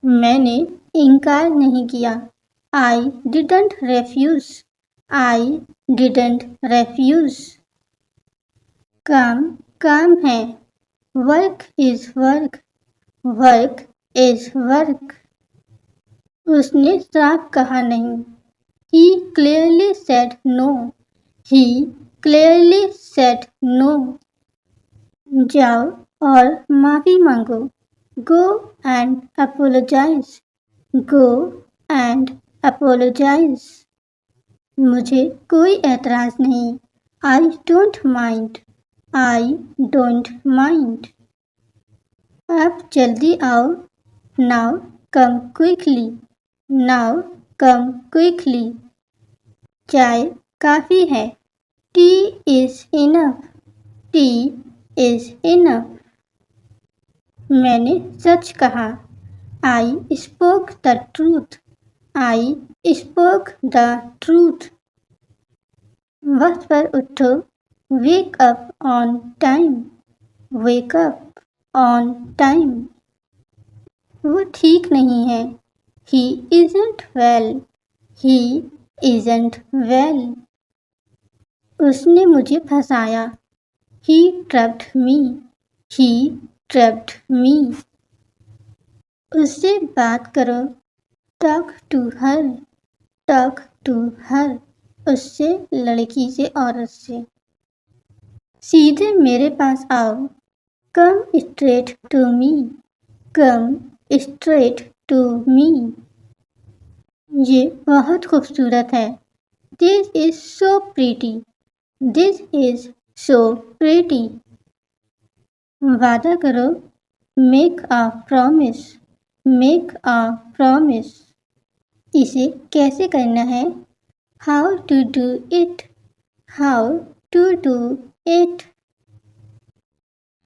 मैंने इनकार नहीं किया। I didn't refuse. I didn't refuse. काम काम है। Work is work. Work is work. उसने साफ कहा नहीं। He clearly said no. He clearly said no. जाओ और माफी मांगो। Go and apologize. Go and apologize. मुझे कोई एतराज नहीं। I don't mind. I don't mind. आप जल्दी आओ। Now come quickly. Now come quickly. चाय काफी है। Tea is enough. Tea is enough. मैंने सच कहा। I spoke the truth. I spoke the truth. वक्त पर उठो। Wake up on time. Wake up on time. वो ठीक नहीं है। He isn't well. He isn't well. उसने मुझे फंसाया। He trapped me. He trapped me. उससे बात करो। Talk to her. Talk to her. उससे लड़की से औरत से। सीधे मेरे पास आओ। Come straight to me. Come straight to me. ये बहुत खूबसूरत है। This is so pretty. This is so pretty. वादा करो। Make a promise. Make a promise. इसे कैसे करना है? How to do it. How to do it.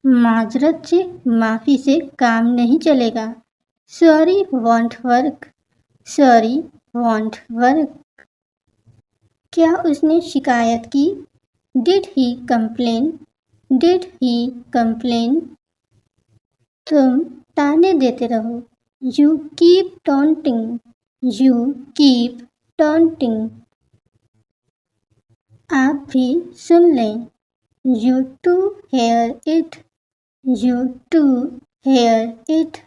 माजरत से माफी से काम नहीं चलेगा। Sorry won't work. Sorry won't work. क्या उसने शिकायत की? Did he complain? Did he complain? तुम ताने देते रहो। You keep taunting. You keep taunting. आप भी सुन लें। You too hear it. You too hear it.